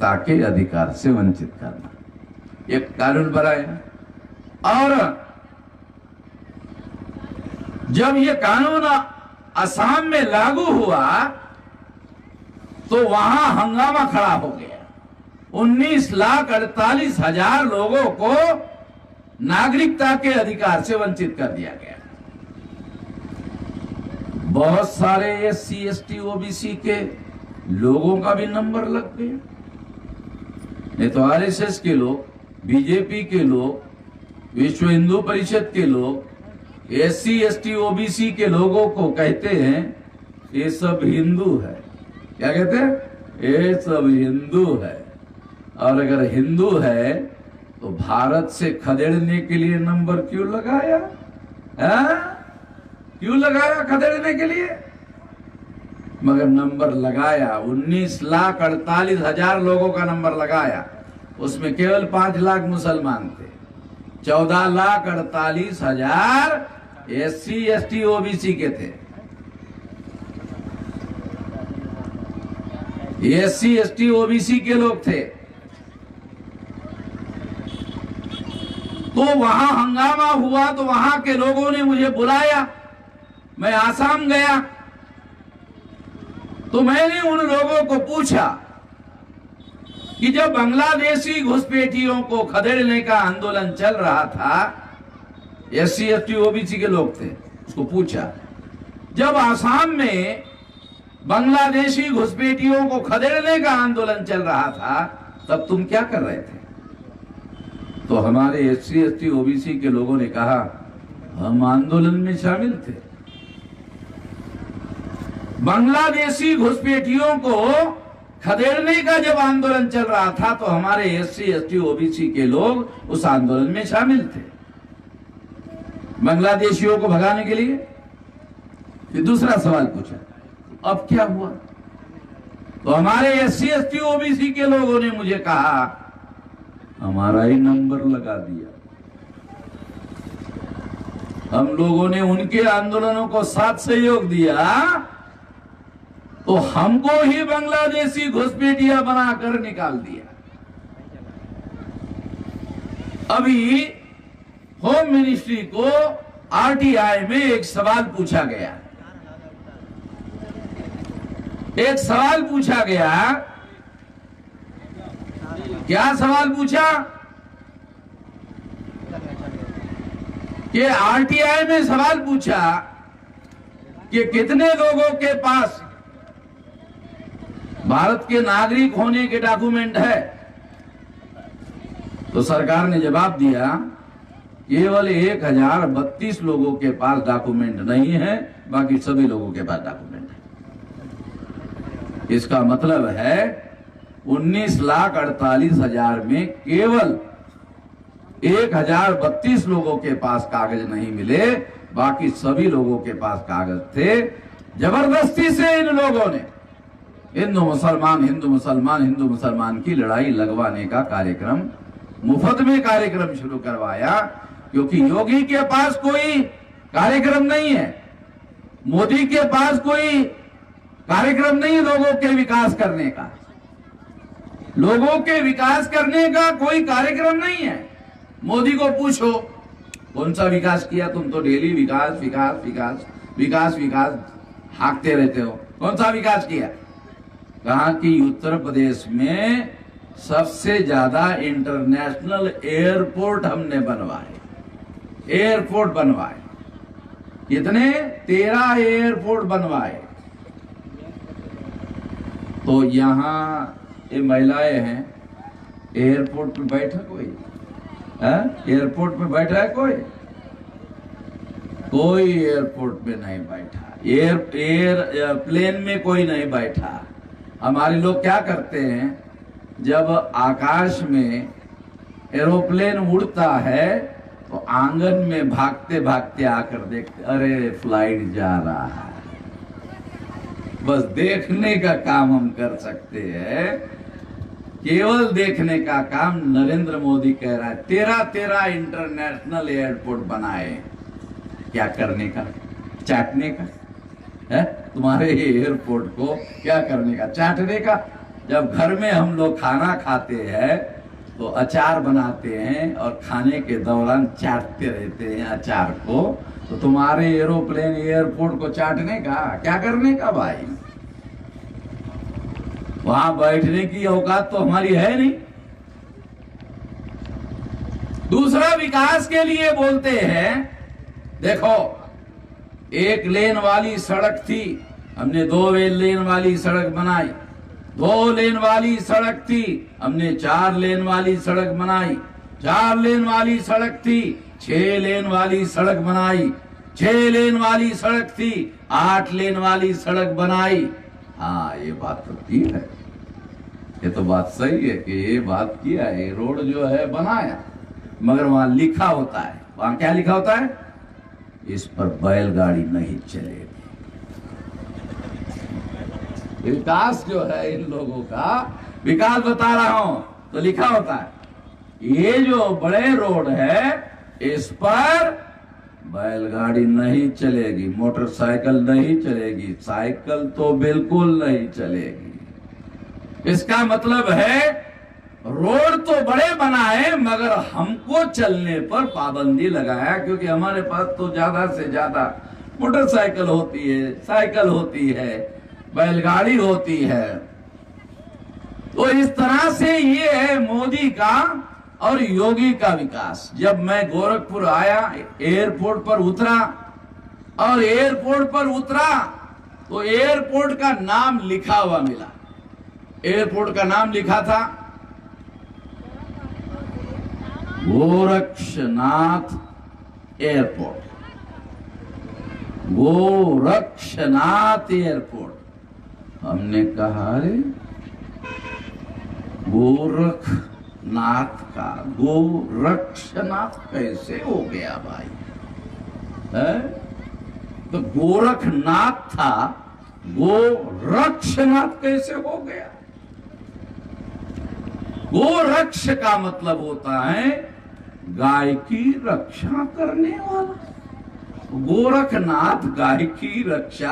नागरिकता के अधिकार से वंचित करना, एक कानून बनाया। और जब ये कानून असम में लागू हुआ तो वहां हंगामा खड़ा हो गया। 19,48,000 लोगों को नागरिकता के अधिकार से वंचित कर दिया गया। बहुत सारे SC ST OBC के लोगों का भी नंबर लग गया। नहीं तो RSS के लोग, बीजेपी के लोग, विश्व हिंदू परिषद के लोग, SC ST OBC के लोगों को कहते हैं ये सब हिंदू है। क्या कहते हैं? ये सब हिंदू है। और अगर हिंदू है तो भारत से खदेड़ने के लिए नंबर क्यों लगाया? क्यों लगाया खदेड़ने के लिए? मगर नंबर लगाया, 19,48,000 लोगों का नंबर लगाया। उसमें केवल 5 लाख मुसलमान थे, 14,48,000 SC ST OBC के थे। SC ST OBC के लोग थे। तो वहां हंगामा हुआ तो वहां के लोगों ने मुझे बुलाया। मैं आसाम गया तो मैंने उन लोगों को पूछा कि जब बांग्लादेशी घुसपैठियों को खदेड़ने का आंदोलन चल रहा था, SC ST OBC के लोग थे, उसको पूछा जब आसाम में बांग्लादेशी घुसपैठियों को खदेड़ने का आंदोलन चल रहा था तब तुम क्या कर रहे थे? तो हमारे SC ST OBC के लोगों ने कहा हम आंदोलन में शामिल थे। बांग्लादेशी घुसपैठियों को खदेड़ने का जब आंदोलन चल रहा था तो हमारे SC ST OBC के लोग उस आंदोलन में शामिल थे, बांग्लादेशियों को भगाने के लिए। फिर दूसरा सवाल पूछा, अब क्या हुआ? तो हमारे SC ST OBC के लोगों ने मुझे कहा हमारा ही नंबर लगा दिया। हम लोगों ने उनके आंदोलनों को साथ सहयोग दिया तो हमको ही बांग्लादेशी घुसपैठिया बनाकर निकाल दिया। अभी होम मिनिस्ट्री को RTI में एक सवाल पूछा गया। एक सवाल पूछा गया। क्या सवाल पूछा? कि RTI में सवाल पूछा कि कितने लोगों के पास भारत के नागरिक होने के डॉक्यूमेंट है? तो सरकार ने जवाब दिया केवल 1,032 लोगों के पास डॉक्यूमेंट नहीं है, बाकी सभी लोगों के पास डॉक्यूमेंट है। इसका मतलब है 19,48,000 में केवल 1,032 लोगों के पास कागज नहीं मिले, बाकी सभी लोगों के पास कागज थे। जबरदस्ती से इन लोगों ने हिंदू मुसलमान हिंदू मुसलमान हिंदू मुसलमान की लड़ाई लगवाने का कार्यक्रम, मुफ्त में कार्यक्रम शुरू करवाया। क्योंकि योगी के पास कोई कार्यक्रम नहीं है, मोदी के पास कोई कार्यक्रम नहीं है लोगों के विकास करने का। लोगों के विकास करने का कोई कार्यक्रम नहीं है। मोदी को पूछो कौन सा विकास किया? तुम तो डेली विकास विकास विकास विकास विकास हाँकते रहते हो। कौन सा विकास किया? कहा कि उत्तर प्रदेश में सबसे ज्यादा इंटरनेशनल एयरपोर्ट हमने बनवाए। एयरपोर्ट बनवाए कितने? 13 एयरपोर्ट बनवाए। तो यहाँ ये महिलाएं हैं, एयरपोर्ट पे बैठा कोई है? एयरपोर्ट पे बैठा है कोई? कोई एयरपोर्ट पे नहीं बैठा। प्लेन में कोई नहीं बैठा। हमारे लोग क्या करते हैं, जब आकाश में एरोप्लेन उड़ता है तो आंगन में भागते भागते आकर देखते, अरे फ्लाइट जा रहा है। बस देखने का काम हम कर सकते हैं, केवल देखने का काम। नरेंद्र मोदी कह रहा है 13 इंटरनेशनल एयरपोर्ट बनाए। क्या करने का? चाटने का है? तुम्हारे एयरपोर्ट को क्या करने का? चाटने का। जब घर में हम लोग खाना खाते हैं तो अचार बनाते हैं और खाने के दौरान चाटते रहते हैं अचार को, तो तुम्हारे एरोप्लेन एयरपोर्ट को चाटने का क्या करने का भाई? वहां बैठने की औकात तो हमारी है नहीं। दूसरा विकास के लिए बोलते हैं, देखो एक लेन वाली सड़क थी, हमने 2 लेन वाली सड़क बनाई। 2 लेन वाली सड़क थी, हमने 4 लेन वाली सड़क बनाई। 4 लेन वाली सड़क थी, 6 लेन वाली सड़क बनाई। 6 लेन वाली सड़क थी, 8 लेन वाली सड़क बनाई। हाँ, ये बात तो ठीक है, ये तो बात सही है कि ये बात किया है, रोड जो है बनाया, मगर वहां लिखा होता है, वहां क्या लिखा होता है? इस पर बैलगाड़ी नहीं चलेगी। विकास जो है इन लोगों का, विकास बता रहा हूं, तो लिखा होता है ये जो बड़े रोड है इस पर बैलगाड़ी नहीं चलेगी, मोटरसाइकिल नहीं चलेगी, साइकिल तो बिल्कुल नहीं चलेगी। इसका मतलब है रोड तो बड़े बनाए मगर हमको चलने पर पाबंदी लगाया, क्योंकि हमारे पास तो ज्यादा से ज्यादा मोटरसाइकिल होती है, साइकिल होती है, बैलगाड़ी होती है। तो इस तरह से ये है मोदी का और योगी का विकास। जब मैं गोरखपुर आया, एयरपोर्ट पर उतरा और एयरपोर्ट पर उतरा तो एयरपोर्ट का नाम लिखा हुआ मिला। एयरपोर्ट का नाम लिखा था गोरक्षनाथ एयरपोर्ट, गोरक्षनाथ एयरपोर्ट। हमने कहा अरे गोरखनाथ का गोरक्षनाथ कैसे हो गया भाई? है? तो गोरखनाथ था, गोरक्षनाथ कैसे हो गया? गोरक्ष का मतलब होता है गाय की रक्षा करने वाला। गोरखनाथ गाय की रक्षा